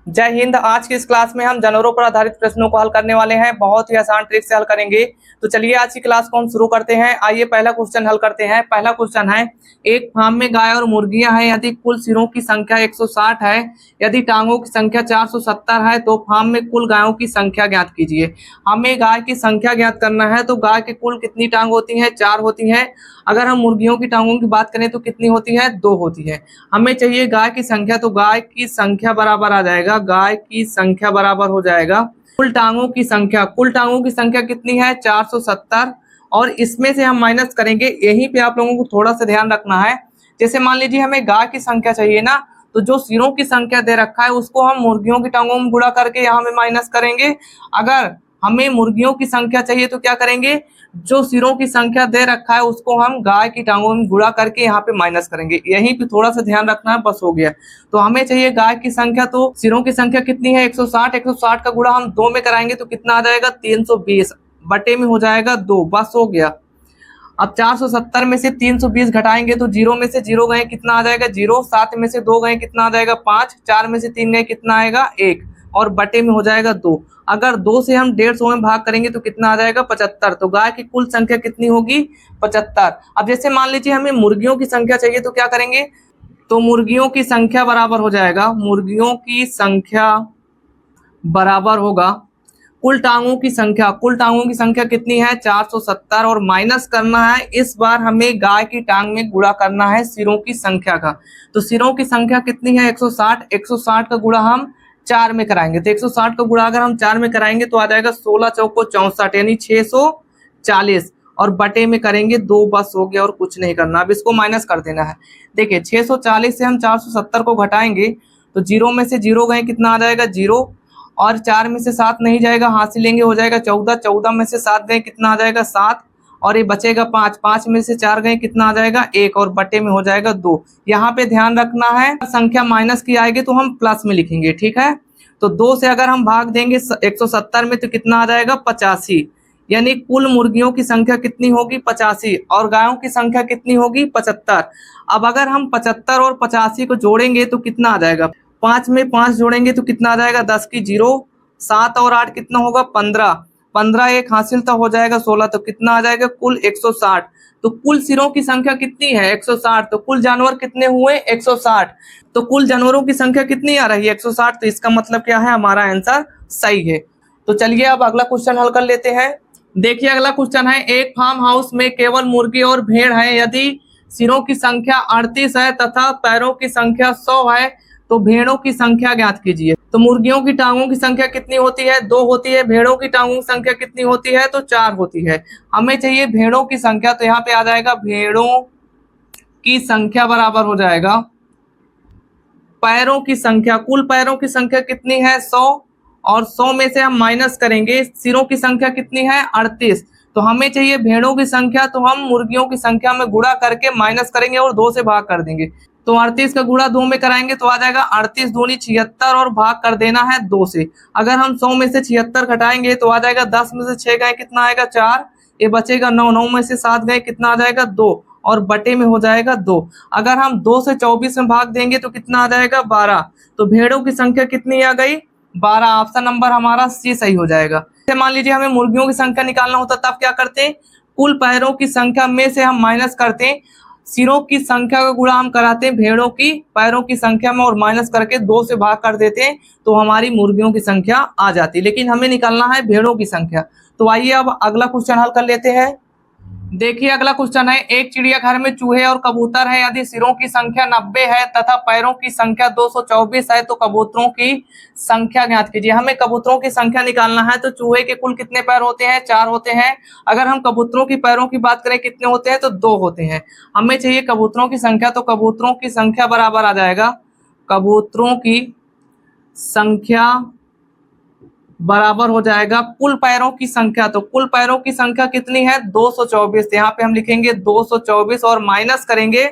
जय हिंद। आज की इस क्लास में हम जानवरों पर आधारित प्रश्नों को हल करने वाले हैं। बहुत ही आसान ट्रिक से हल करेंगे। तो चलिए आज की क्लास को हम शुरू करते हैं। आइए पहला क्वेश्चन हल करते हैं। पहला क्वेश्चन है, एक फार्म में गाय और मुर्गियां हैं। यदि कुल सिरों की संख्या 160 है, यदि टांगों की संख्या 470 है, तो फार्म में कुल गायों की संख्या ज्ञात कीजिए। हमें गाय की संख्या ज्ञात करना है। तो गाय के कुल कितनी टांग होती है? 4 होती है। अगर हम मुर्गियों की टांगों की बात करें तो कितनी होती है? 2 होती है। हमें चाहिए गाय की संख्या। तो गाय की संख्या बराबर आ जाएगा, गाय की संख्या बराबर हो जाएगा कुल टांगों की संख्या। कुल टांगों की संख्या कितनी है? 470। और इसमें से हम माइनस करेंगे। यहीं पे आप लोगों को थोड़ा सा ध्यान रखना है। जैसे मान लीजिए हमें गाय की संख्या चाहिए ना, तो जो सिरों की संख्या दे रखा है उसको हम मुर्गियों की टांगों में गुणा करके यहाँ में माइनस करेंगे। अगर हमें मुर्गियों की संख्या चाहिए तो क्या करेंगे? जो सिरों की संख्या दे रखा है उसको हम गाय की टांगों में गुणा करके यहाँ पे माइनस करेंगे। यहीं पे थोड़ा सा ध्यान रखना है, बस हो गया। तो हमें चाहिए गाय की संख्या। तो सिरों की संख्या कितनी है? 160। 160 का गुणा हम 2 में कराएंगे तो कितना आ जाएगा? 320 बटे में हो जाएगा 2, बस हो गया। अब 470 में से 320 घटाएंगे तो 0 में से 0 गए कितना आ जाएगा? 0। 7 में से 2 गए कितना आ जाएगा? 5। 4 में से 3 गए कितना आएगा? 1। और बटे में हो जाएगा 2। अगर 2 से हम 150 में भाग करेंगे तो कितना आ जाएगा? 75। तो गाय की कुल संख्या कितनी होगी? 75। अब जैसे मान लीजिए हमें मुर्गियों की संख्या चाहिए तो क्या करेंगे? तो मुर्गियों की संख्या बराबर हो जाएगा, मुर्गियों की संख्या बराबर होगा कुल टांगों की संख्या। कुल टांगों की संख्या कितनी है? 470। और माइनस करना है, इस बार हमें गाय की टांग में गुणा करना है सिरों की संख्या का। तो सिरों की संख्या कितनी है? 160। 160 का गुणा हम 4 में कराएंगे। तो 160 का गुणा अगर हम 4 में कराएंगे तो आ जाएगा 16 चौको 64 यानी 640। और बटे में करेंगे 2, बस हो गया और कुछ नहीं करना। अब इसको माइनस कर देना है। देखिए 640 से हम 470 को घटाएंगे तो 0 में से 0 गए कितना आ जाएगा? 0। और 4 में से 7 नहीं जाएगा, हासिल लेंगे हो जाएगा 14। 14 में से 7 गए कितना आ जाएगा? 7। और ये बचेगा 5। 5 में से 4 गए कितना आ जाएगा? 1। और बटे में हो जाएगा 2। यहाँ पे ध्यान रखना है, संख्या माइनस की आएगी तो हम प्लस में लिखेंगे, ठीक है। तो 2 से अगर हम भाग देंगे 170 में तो कितना आ जाएगा? 85। यानी कुल मुर्गियों की संख्या कितनी होगी? 85। और गायों की संख्या कितनी होगी? 75। अब अगर हम 75 और 85 को जोड़ेंगे तो कितना आ जाएगा? 5 में 5 जोड़ेंगे तो कितना आ जाएगा? 10 की 0। 7 और 8 कितना होगा? 15। 15 एक हासिल तो हो जाएगा 16। तो कितना आ जाएगा? कुल 160। तो कुल सिरों की संख्या कितनी है? 160। तो कुल जानवर कितने हुए? 160। तो कुल जानवरों की संख्या कितनी आ रही है? 160। तो इसका मतलब क्या है? हमारा आंसर सही है। तो चलिए अब अगला क्वेश्चन हल कर लेते हैं। देखिए अगला क्वेश्चन है, एक फार्म हाउस में केवल मुर्गी और भेड़ है। यदि सिरों की संख्या 38 है तथा पैरों की संख्या 100 है, तो भेड़ों की संख्या ज्ञात कीजिए। तो मुर्गियों की टांगों की संख्या कितनी होती है? 2 होती है। भेड़ों की टांगों की संख्या कितनी होती है? तो 4 होती है। हमें चाहिए भेड़ों की संख्या। तो यहाँ पे आ जाएगा भेड़ों की संख्या बराबर हो जाएगा पैरों की संख्या। कुल पैरों की संख्या कितनी है? 100। और 100 में से हम माइनस करेंगे, सिरों की संख्या कितनी है? 38। तो हमें चाहिए भेड़ों की संख्या। तो हम मुर्गियों की संख्या में गुणा करके माइनस करेंगे और 2 से भाग कर देंगे। तो 38 का गुणा 2 में कराएंगे तो आ जाएगा 38 दूनी 76 और भाग कर देना है 2 से। अगर हम 100 में से 76 घटाएंगे तो आ जाएगा 10 में से 6 गए कितना आएगा? 4। ये बचेगा 9। 9 में से 7 गए कितना आ जाएगा? 2। और बटे में हो जाएगा 2। अगर हम 2 से 24 में भाग देंगे तो कितना आ जाएगा? 12। तो भेड़ों की संख्या कितनी आ गई? 12। ऑप्शन नंबर हमारा सी सही हो जाएगा। मान लीजिए हमें मुर्गियों की संख्या निकालना होता तब क्या करते हैं? कुल पैरों की संख्या में से हम माइनस करते हैं, सिरों की संख्या का गुणा हम कराते हैं भेड़ों की पैरों की संख्या में और माइनस करके 2 से भाग कर देते हैं, तो हमारी मुर्गियों की संख्या आ जाती है। लेकिन हमें निकालना है भेड़ों की संख्या। तो आइए अब अगला क्वेश्चन हल कर लेते हैं। देखिए अगला क्वेश्चन है, एक चिड़ियाघर में चूहे और कबूतर है। यदि सिरों की संख्या 90 है तथा पैरों की संख्या 224 है, तो कबूतरों की संख्या ज्ञात कीजिए। हमें कबूतरों की संख्या निकालना है। तो चूहे के कुल कितने पैर होते हैं? 4 होते हैं। अगर हम कबूतरों की पैरों की बात करें कितने होते हैं? तो 2 होते हैं। हमें चाहिए कबूतरों की संख्या। तो कबूतरों की संख्या बराबर आ जाएगा कबूतरों की संख्या बराबर हो जाएगा कुल पैरों की संख्या। तो कुल पैरों की संख्या कितनी है? 224। यहाँ पे हम लिखेंगे 224 और माइनस करेंगे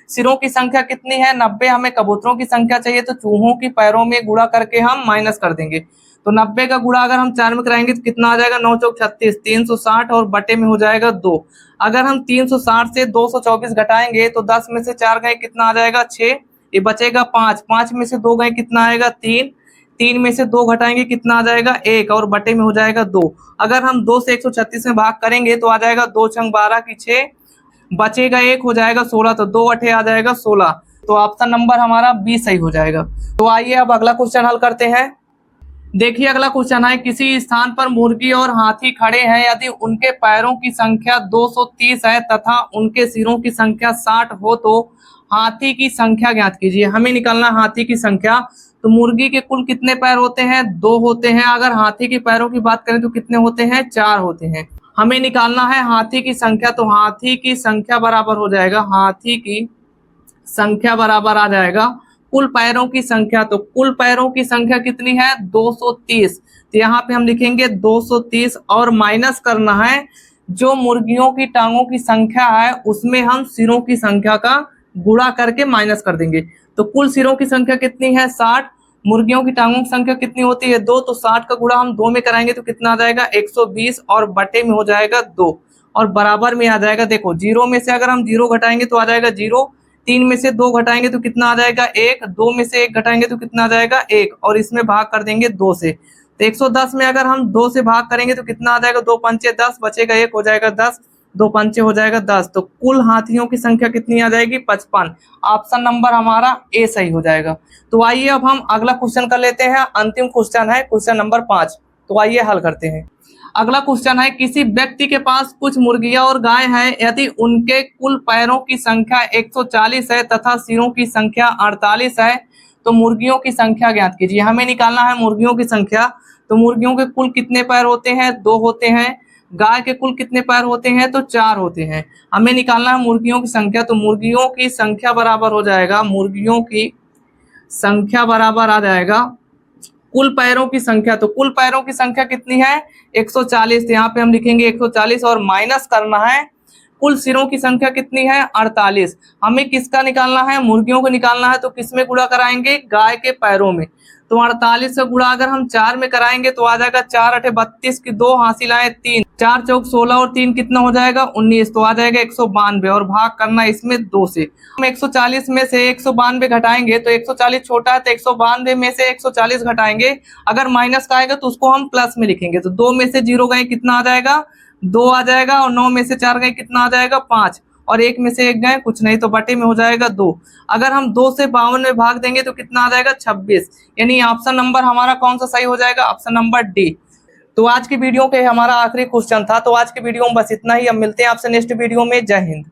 सिरों की संख्या कितनी है? 90। हमें कबूतरों की संख्या चाहिए तो चूहों की पैरों में गुणा करके हम माइनस कर देंगे। तो 90 का गुणा अगर हम 4 में कराएंगे तो कितना आ जाएगा? 9 चौक 36, 360 और बटे में हो जाएगा 2। अगर हम 360 से 224 घटाएंगे तो 10 में से 4 गए कितना आ जाएगा? 6। ये बचेगा 5। 5 में से 2 गए कितना आएगा? 3। 3 में से 2 घटाएंगे कितना आ जाएगा 1 और बटे में हो जाएगा 2। अगर हम 2 से 136 में भाग करेंगे तो आ जाएगा 2 छंग 12 की 6, बचेगा 1 हो जाएगा 16, तो 2 अठे आ जाएगा 16। तो ऑप्शन नंबर हमारा बी सही हो जाएगा। तो आइए अब अगला क्वेश्चन हल करते हैं। देखिए अगला क्वेश्चन है, किसी स्थान पर मुर्गी और हाथी खड़े हैं, यदि उनके पैरों की संख्या 230 है तथा उनके सिरों की संख्या 60 हो तो हाथी की संख्या ज्ञात कीजिए। हमें निकालना हाथी की संख्या। तो मुर्गी के कुल कितने पैर होते हैं? 2 होते हैं। अगर हाथी के पैरों की बात करें तो कितने होते हैं? 4 होते हैं। हमें निकालना है हाथी की संख्या। तो हाथी की संख्या बराबर हो जाएगा, हाथी की संख्या बराबर आ जाएगा कुल पैरों की संख्या। तो कुल पैरों की संख्या कितनी है? 230। तो यहाँ पे हम लिखेंगे 230 और माइनस करना है जो मुर्गियों की टांगों की संख्या है उसमें हम सिरों की संख्या का गुणा करके माइनस कर देंगे। तो कुल सिरों की संख्या कितनी है? 60। मुर्गियों की टांगों की संख्या कितनी होती है? 2। तो 60 का गुणा हम 2 में कराएंगे तो कितना आ जाएगा? 120 और बटे में हो जाएगा 2 और बराबर में आ जाएगा। देखो 0 में से अगर हम 0 घटाएंगे तो आ जाएगा 0, 3 में से 2 घटाएंगे तो कितना आ जाएगा 1, 2 में से 1 घटाएंगे तो कितना आ जाएगा 1 और इसमें भाग कर देंगे 2 से। तो 110 में अगर हम 2 से भाग करेंगे तो कितना आ जाएगा? 2 पंचे 10, बचेगा 1 हो जाएगा 10, 2 पंचे हो जाएगा 10। तो कुल हाथियों की संख्या कितनी आ जाएगी? 55। ऑप्शन नंबर हमारा ए सही हो जाएगा। तो आइए अब हम अगला क्वेश्चन कर लेते हैं। अंतिम क्वेश्चन है क्वेश्चन नंबर 5। तो आइए हल करते हैं। अगला क्वेश्चन है, किसी व्यक्ति के पास कुछ मुर्गियां और गाय हैं, यदि उनके कुल पैरों की संख्या 140 है तथा सिरों की संख्या 48 है तो मुर्गियों की संख्या ज्ञात कीजिए। हमें निकालना है मुर्गियों की संख्या। तो मुर्गियों के कुल कितने पैर होते हैं? 2 होते हैं। गाय के कुल कितने पैर होते हैं? तो 4 होते हैं। हमें निकालना है मुर्गियों की संख्या। तो मुर्गियों की संख्या बराबर हो जाएगा, मुर्गियों की संख्या बराबर आ जाएगा कुल पैरों की संख्या। तो कुल पैरों की संख्या कितनी है? 140। तो यहाँ पे हम लिखेंगे 140 और माइनस करना है कुल सिरों की संख्या कितनी है? 48। हमें किसका निकालना है? मुर्गियों को निकालना है। तो किस में गुणा कराएंगे? गाय के पैरों में। तो 48 से गुणा अगर हम 4 में कराएंगे तो आ जाएगा 4 अठे 32 की 2 हासिल आए 3, 4 चौक 16 और 3 कितना हो जाएगा? 19। तो आ जाएगा 192 और भाग करना इसमें 2 से। हम 140 में से 192 घटाएंगे तो 140 छोटा है तो 192 में से 140 घटाएंगे। अगर माइनस का आएगा तो उसको हम प्लस में लिखेंगे। तो 2 में से 0 गए कितना आ जाएगा? 2 आ जाएगा और 9 में से 4 गए कितना आ जाएगा? 5 और 1 में से 1 गए कुछ नहीं तो बटे में हो जाएगा 2। अगर हम 2 से 52 में भाग देंगे तो कितना आ जाएगा? 26। यानी ऑप्शन नंबर हमारा कौन सा सही हो जाएगा? Option number D. तो आज की वीडियो के हमारा आखिरी क्वेश्चन था। तो आज की वीडियो में बस इतना ही। अब मिलते हैं आपसे नेक्स्ट वीडियो में। जय हिंद।